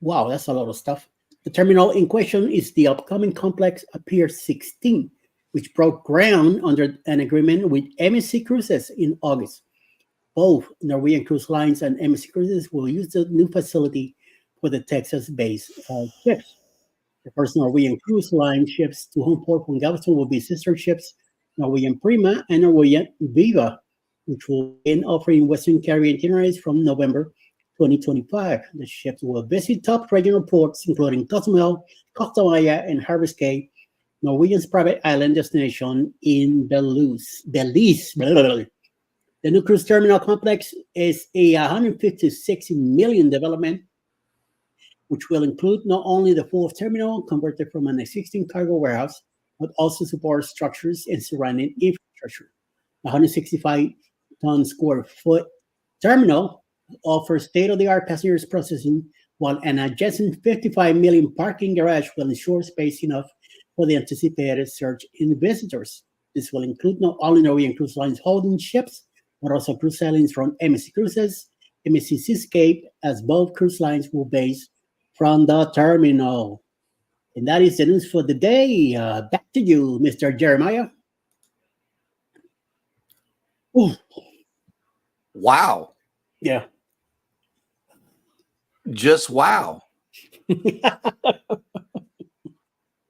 Wow, that's a lot of stuff. The terminal in question is the upcoming complex Pier 16, which broke ground under an agreement with MSC Cruises in August. Both Norwegian Cruise Lines and MSC Cruises will use the new facility for the Texas-based ships. The first Norwegian Cruise Line ships to home port from Galveston will be sister ships Norwegian Prima and Norwegian Viva, which will begin offering Western Caribbean itineraries from November 2025. The ships will visit top regional ports, including Cozumel, Costa Maya, and Harvest Caye, Norwegian's private island destination in Belize. The new cruise terminal complex is a $156 million development, which will include not only the fourth terminal converted from an existing cargo warehouse, but also support structures and surrounding infrastructure. The 165-ton square foot terminal offers state-of-the-art passengers processing, while an adjacent 55 million parking garage will ensure space enough for the anticipated surge in visitors. This will include not only Norwegian Cruise Lines holding ships, but also cruise sailings from MSC Cruises, MSC Seascape, as both cruise lines will base from the terminal. And that is the news for the day. Back to you, Mr. Jeremiah. Ooh. Wow. Yeah. Just wow.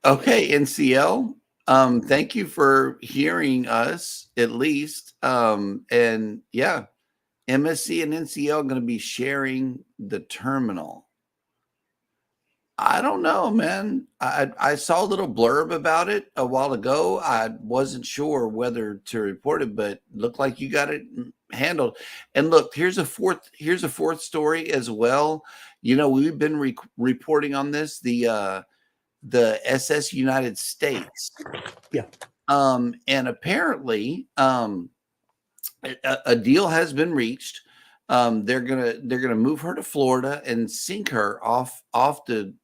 Okay, NCL. Thank you for hearing us at least. And yeah, MSC and NCL are going to be sharing the terminal. I don't know, man. I saw a little blurb about it a while ago. I wasn't sure whether to report it, but looked like you got it handled. And look, here's a fourth story as well. You know, we've been reporting on this, the SS United States. Yeah. And apparently, a deal has been reached. They're gonna move her to Florida and sink her off the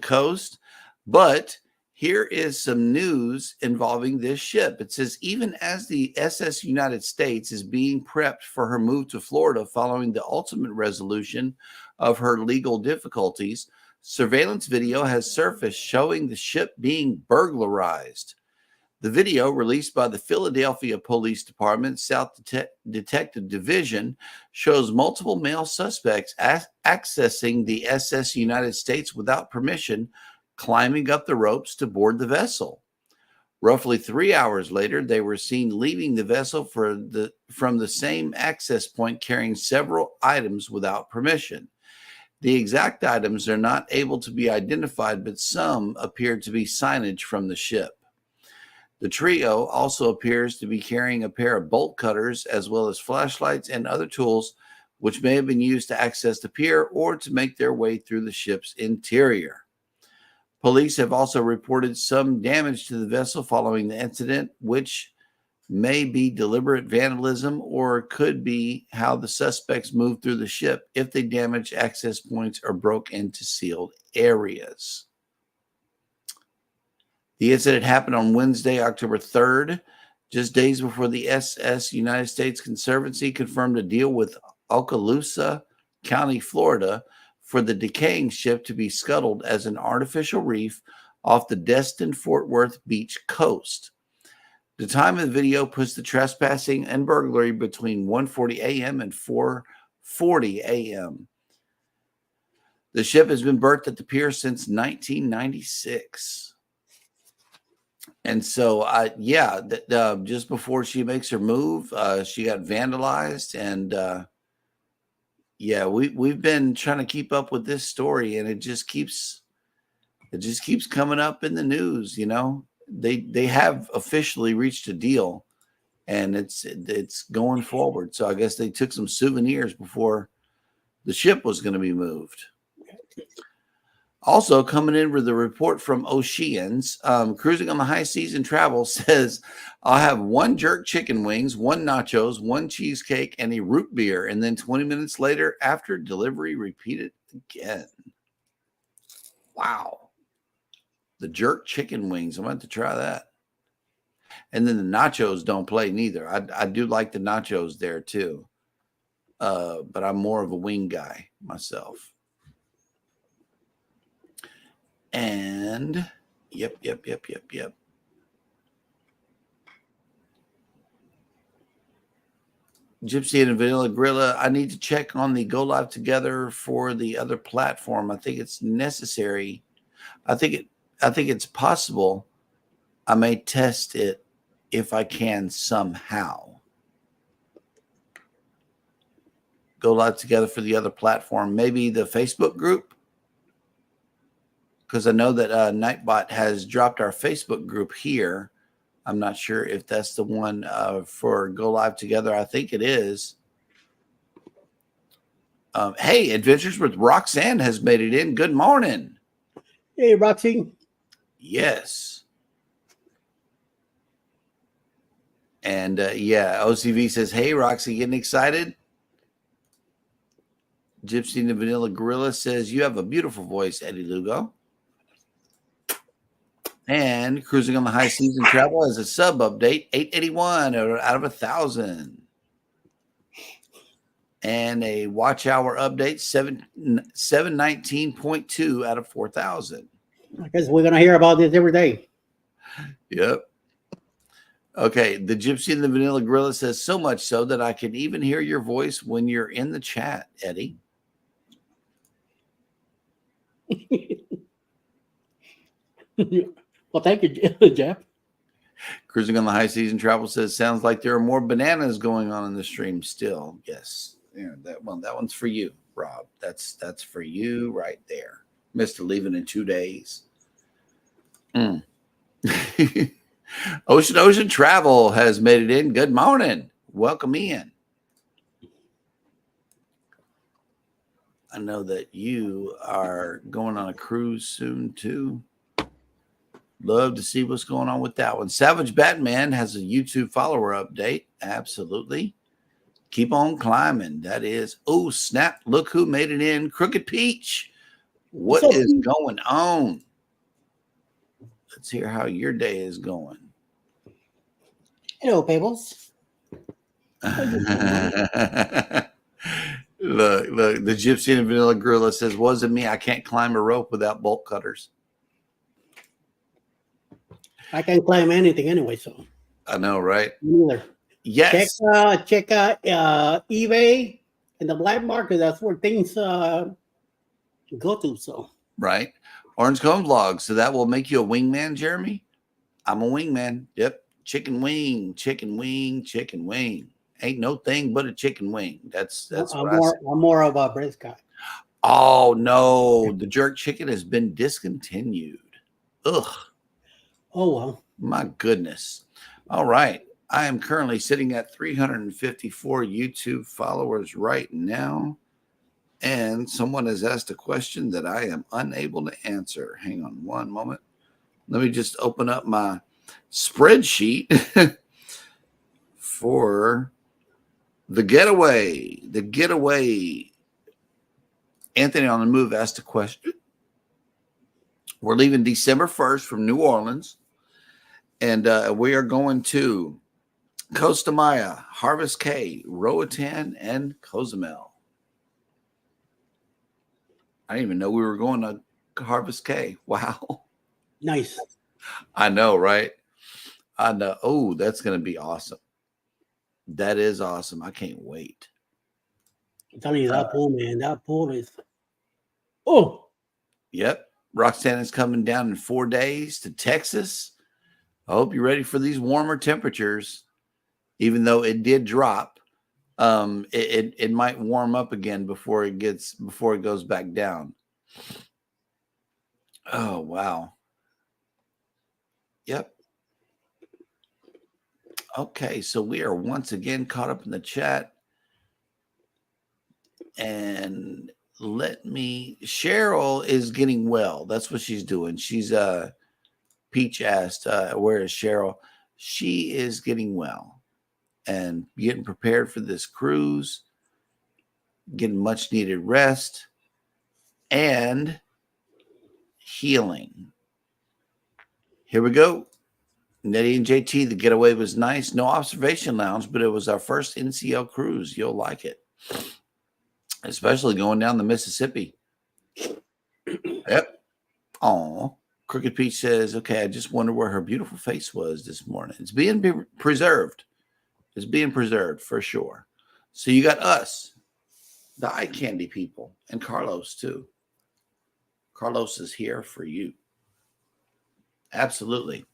coast. But here is some news involving this ship. It says, even as the SS United States is being prepped for her move to Florida following the ultimate resolution of her legal difficulties, surveillance video has surfaced showing the ship being burglarized. The video, released by the Philadelphia Police Department South Detective Division, shows multiple male suspects accessing the SS United States without permission, climbing up the ropes to board the vessel. Roughly 3 hours later, they were seen leaving the vessel from the same access point, carrying several items without permission. The exact items are not able to be identified, but some appear to be signage from the ship. The trio also appears to be carrying a pair of bolt cutters as well as flashlights and other tools, which may have been used to access the pier or to make their way through the ship's interior. Police have also reported some damage to the vessel following the incident, which may be deliberate vandalism or could be how the suspects moved through the ship if they damaged access points or broke into sealed areas. The incident happened on Wednesday, October 3rd, just days before the SS United States Conservancy confirmed a deal with Okaloosa County, Florida, for the decaying ship to be scuttled as an artificial reef off the Destin-Fort Worth beach coast. The time of the video puts the trespassing and burglary between 1:40 a.m. and 4:40 a.m. The ship has been berthed at the pier since 1996. And so, just before she makes her move, she got vandalized. And we've been trying to keep up with this story, and it just keeps coming up in the news. You know, they have officially reached a deal, and it's going forward. So I guess they took some souvenirs before the ship was going to be moved. Also coming in with a report from Oceans, Cruising on the High Seas and Travel says, I'll have 1 jerk chicken wings, 1 nachos, 1 cheesecake, and a root beer. And then 20 minutes later, after delivery, repeat it again. Wow. The jerk chicken wings. I'm going to try that. And then the nachos don't play neither. I do like the nachos there too. But I'm more of a wing guy myself. And yep. Gypsy and Vanilla Gorilla, I need to check on the Go Live Together for the other platform. I think it's necessary. I think it's possible. I may test it if I can somehow. Go Live Together for the other platform. Maybe the Facebook group. Because I know that Nightbot has dropped our Facebook group here. I'm not sure if that's the one for Go Live Together. I think it is. Hey, Adventures with Roxanne has made it in. Good morning. Hey, Roxy. Yes. And OCV says, hey, Roxy, getting excited? Gypsy and the Vanilla Gorilla says, you have a beautiful voice, Eddie Lugo. And Cruising on the High Seas and Travel has a sub update, 881 out of 1,000. And a watch hour update, 719.2 out of 4,000. I guess we're going to hear about this every day. Yep. Okay, the Gypsy and the Vanilla Gorilla says, so much so that I can even hear your voice when you're in the chat, Eddie. Well, thank you, Jeff. Cruising on the High Seas and Travel says, sounds like there are more bananas going on in the stream still. Yes. Yeah, that one's for you, Rob. That's for you right there. Mr. Leaving in 2 days. Ocean Travel has made it in. Good morning. Welcome in. I know that you are going on a cruise soon too. Love to see what's going on with that one. Savage Batman has a YouTube follower update. Absolutely. Keep on climbing. That is, oh, snap. Look who made it in. Crooked Peach. What is going on? Let's hear how your day is going. Hello, Pebbles. Look, the Gypsy and Vanilla Gorilla says, wasn't me. I can't climb a rope without bolt cutters. I can't climb anything anyway, so. I know, right? Neither. Yes. Check eBay and the black market. That's where things go to, so. Right. Orange Cone Vlog. So that will make you a wingman, Jeremy? I'm a wingman. Yep. Chicken wing. Ain't no thing but a chicken wing. That's what I said. I'm more of a breast guy. Oh, no. The jerk chicken has been discontinued. Ugh. Oh, well. My goodness. All right. I am currently sitting at 354 YouTube followers right now. And someone has asked a question that I am unable to answer. Hang on one moment. Let me just open up my spreadsheet for the getaway. The getaway. Anthony on the Move asked a question. We're leaving December 1st from New Orleans, and we are going to Costa Maya, Harvest Cay, Roatan, and Cozumel. I didn't even know we were going to Harvest Cay. Wow. Nice. I know, right? I know. Oh, that's going to be awesome. That is awesome. I can't wait. I'm telling you, that pool, man, that pool is. Oh, Yep. Roxanne is coming down in 4 days to Texas. I hope you're ready for these warmer temperatures. Even though it did drop, it might warm up again before it goes back down. Oh, wow. Yep. Okay, so we are once again caught up in the chat. And Cheryl is getting well. That's what she's doing. She's Peach asked, where is Cheryl? She is getting well and getting prepared for this cruise, getting much needed rest and healing. Here we go. Nettie and JT, the getaway was nice. No observation lounge, but it was our first NCL cruise. You'll like it, especially going down the Mississippi. Yep. Oh, Crooked Peach says, okay, I just wonder where her beautiful face was this morning. It's being preserved. It's being preserved for sure. So you got us, the eye candy people, and Carlos too. Carlos is here for you. Absolutely.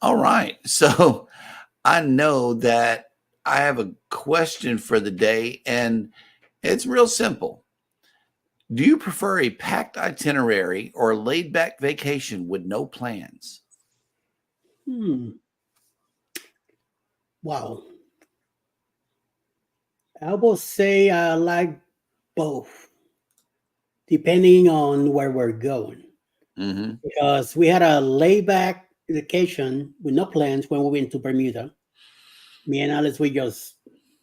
All right. So I know that I have a question for the day, and it's real simple. Do you prefer a packed itinerary or a laid-back vacation with no plans? Wow. I will say I like both, depending on where we're going. Mm-hmm. Because we had a laid-back vacation with no plans when we went to Bermuda. Me and Alice, we just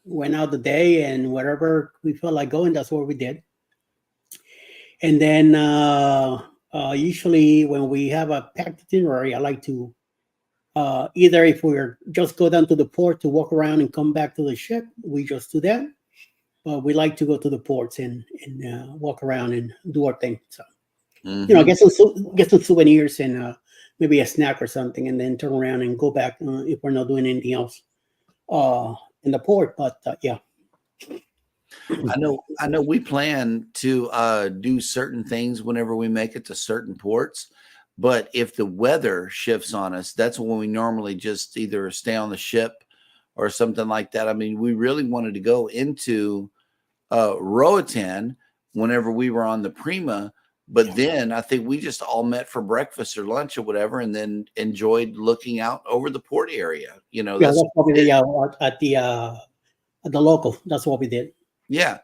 went out the day, and wherever we felt like going, that's what we did. And then usually when we have a packed itinerary, I like to either if we're just go down to the port to walk around and come back to the ship, we just do that. But we like to go to the ports and walk around and do our thing. So, get some souvenirs and maybe a snack or something, and then turn around and go back if we're not doing anything else in the port. But yeah. I know we plan to do certain things whenever we make it to certain ports, but if the weather shifts on us, that's when we normally just either stay on the ship or something like that. I mean, we really wanted to go into Roatan whenever we were on the Prima, but then I think we just all met for breakfast or lunch or whatever, and then enjoyed looking out over the port area. That's what we did at the local. That's what we did. Yeah.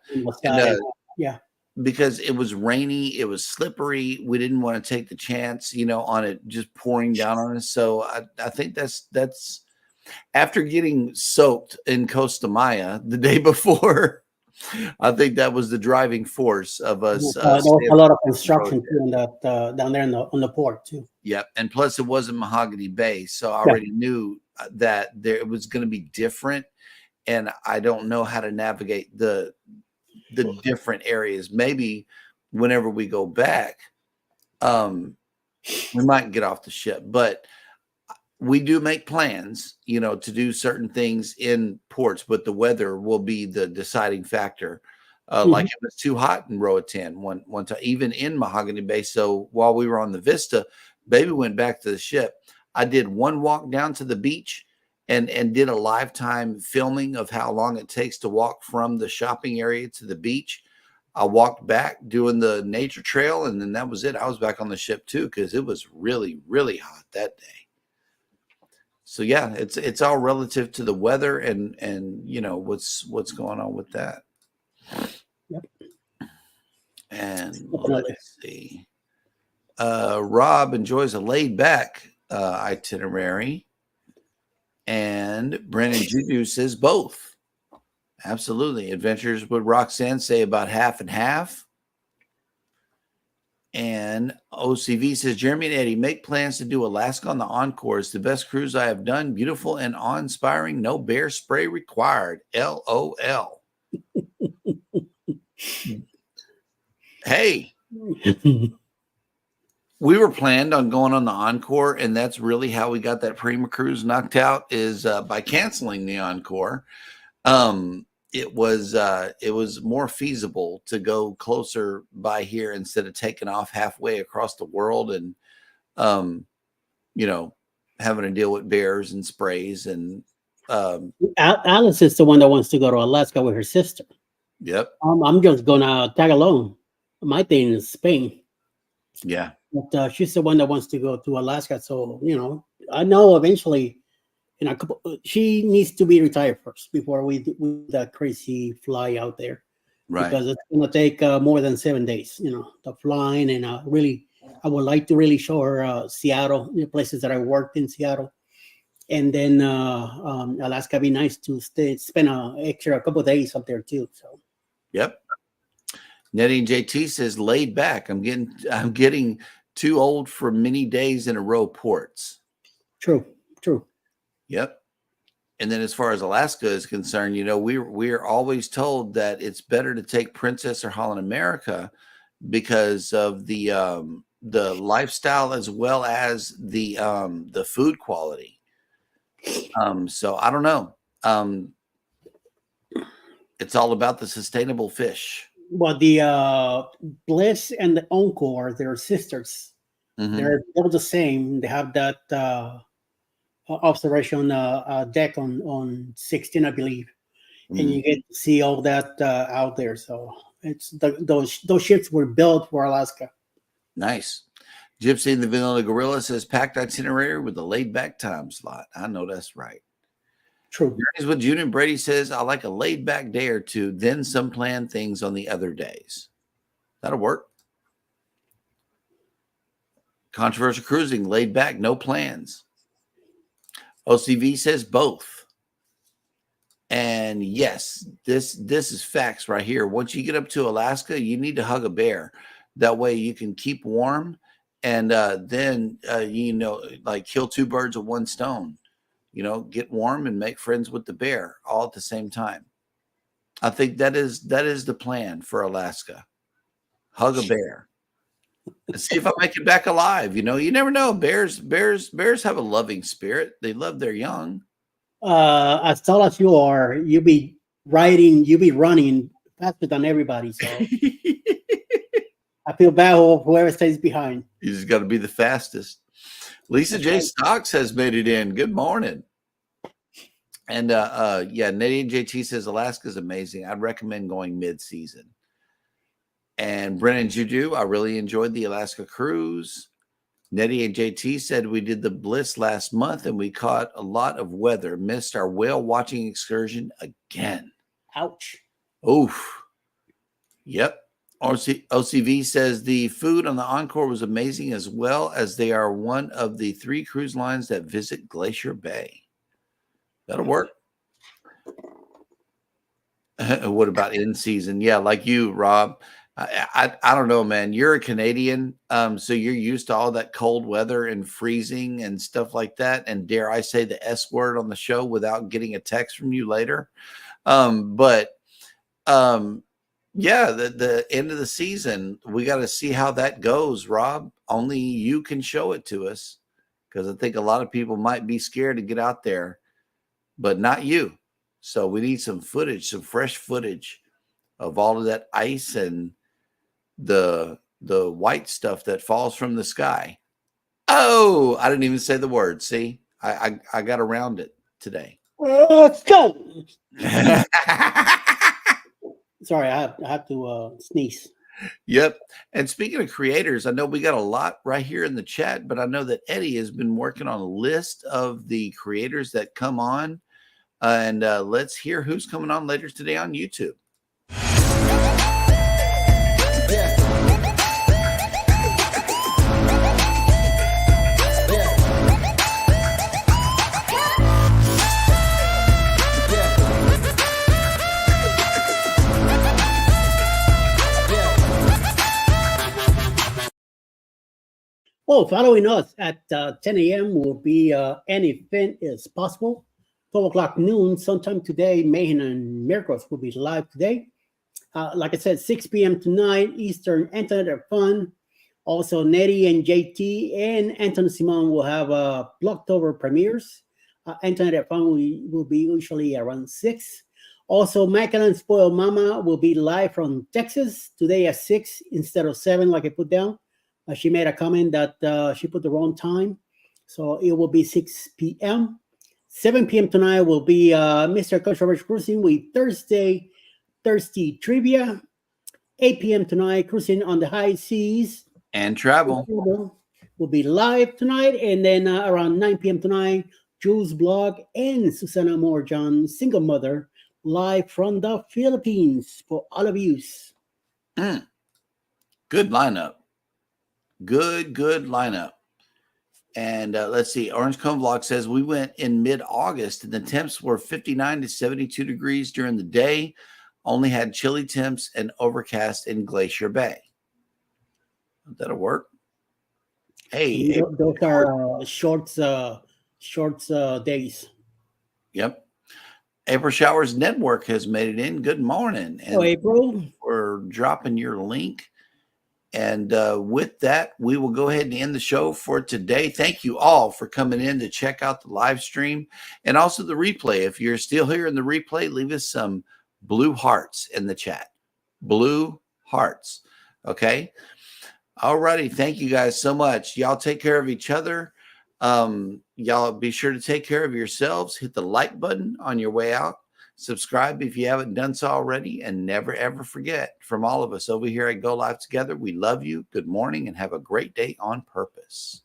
Yeah. Because it was rainy, it was slippery. We didn't want to take the chance, on it just pouring down on us. So I think that's after getting soaked in Costa Maya the day before. I think that was the driving force of us. There was a lot of construction too down there on the port too. Yep, and plus it wasn't Mahogany Bay, so I already knew that it was going to be different. And I don't know how to navigate the different areas. Maybe whenever we go back, we might get off the ship. But we do make plans, to do certain things in ports. But the weather will be the deciding factor. Like it was too hot in Roatan one time, even in Mahogany Bay. So while we were on the Vista, baby went back to the ship. I did one walk down to the beach. And did a lifetime filming of how long it takes to walk from the shopping area to the beach. I walked back doing the nature trail, and then that was it. I was back on the ship too because it was really, really hot that day. So yeah, it's all relative to the weather and what's going on with that. Yep. And Definitely. let's see. Rob enjoys a laid back itinerary. And Brandon Juju says both. Absolutely. Adventures with Roxanne say about half and half. And OCV says, Jeremy and Eddie, make plans to do Alaska on the Encore. It's the best cruise I have done. Beautiful and awe-inspiring. No bear spray required. LOL. Hey, we were planned on going on the Encore, and that's really how we got that Prima cruise knocked out is by canceling the Encore. It was more feasible to go closer by here instead of taking off halfway across the world and having to deal with bears and sprays and Alice is the one that wants to go to Alaska with her sister. Yep. I'm just gonna tag along. My thing is Spain. Yeah. But she's the one that wants to go to Alaska. So I know eventually in a couple, she needs to be retired first before we do that crazy fly out there. Right. Because it's going to take more than 7 days, the flying. And really, I would like to really show her Seattle, the places that I worked in Seattle. And then Alaska, be nice to spend a couple of days up there too. So. Yep. Nettie and JT says laid back. I'm getting too old for many days in a row ports. True. Yep. And then as far as Alaska is concerned, we're always told that it's better to take Princess or Holland America because of the lifestyle as well as the food quality. So I don't know. It's all about the sustainable fish. Well, the Bliss and the Encore, they're sisters. Mm-hmm. They're the same. They have that observation deck on 16, I believe, and you get to see all that out there. So it's those ships were built for Alaska. Nice. Gypsy and the Vanilla Gorilla says packed itinerary with a laid back time slot. I know that's right. True. Here's what June and Brady says. I like a laid back day or two, then some planned things on the other days. That'll work. Controversial cruising, laid back, no plans. OCV says both. And yes, this is facts right here. Once you get up to Alaska, you need to hug a bear. That way you can keep warm and then kill two birds with one stone. Get warm and make friends with the bear all at the same time. I think that is the plan for Alaska. Hug a bear. Let's see if I make it back alive. You never know. Bears have a loving spirit. They love their young. As tall as you are, you'll be running faster than everybody. So I feel bad for whoever stays behind. You just got to be the fastest. Lisa J. Stocks has made it in. Good morning. And Nettie and JT says Alaska's amazing. I'd recommend going mid-season. And Brennan Juju, I really enjoyed the Alaska cruise. Nettie and JT said we did the Bliss last month and we caught a lot of weather. Missed our whale watching excursion again. Ouch. Oof. Yep. OCV says the food on the Encore was amazing as well as they are one of the 3 cruise lines that visit Glacier Bay. That'll work. What about in season? Yeah, like you, Rob. I don't know, man. You're a Canadian, so you're used to all that cold weather and freezing and stuff like that. And dare I say the S word on the show without getting a text from you later. Yeah, the end of the season, we got to see how that goes, Rob. Only you can show it to us because I think a lot of people might be scared to get out there, but not you. So we need some footage, some fresh footage of all of that ice and the white stuff that falls from the sky. Oh, I didn't even say the word. See, I got around it today. Let's go. Sorry, I have to sneeze. Yep. And speaking of creators, I know we got a lot right here in the chat, but I know that Eddie has been working on a list of the creators that come on. And let's hear who's coming on later today on YouTube. Well, following us at 10 a.m. will be Anything is Possible. 12 o'clock noon, sometime today, Mayhem and Miracles will be live today. Like I said, 6 p.m. tonight, Eastern Internet Fun. Also, Nettie and JT and Anton Simon will have Blocktober premieres. Internet Fun will be usually around 6. Also, Michael and Spoiled Mama will be live from Texas today at 6 instead of 7 like I put down. She made a comment that she put the wrong time. So it will be 6 p.m. 7 p.m. tonight will be Mr. Controversial Cruising with Thursday Thirsty Trivia. 8 p.m. tonight, Cruising on the High Seas. And Travel will be live tonight. And then around 9 p.m. tonight, Jules Blog and Susana Morjan, Single Mother, live from the Philippines for all of you. Good lineup. Good lineup. And let's see. Orange Cone Vlog says we went in mid-August and the temps were 59 to 72 degrees during the day. Only had chilly temps and overcast in Glacier Bay. That'll work. Hey, those are shorts days. Yep. April Showers Network has made it in. Good morning. And April, for dropping your link. And with that, we will go ahead and end the show for today. Thank you all for coming in to check out the live stream and also the replay. If you're still here in the replay, leave us some blue hearts in the chat. Blue hearts. Okay. All righty. Thank you guys so much. Y'all take care of each other. Y'all be sure to take care of yourselves. Hit the like button on your way out. Subscribe if you haven't done so already, and never, ever forget, from all of us over here at Go Live Together, we love you. Good morning and have a great day on purpose.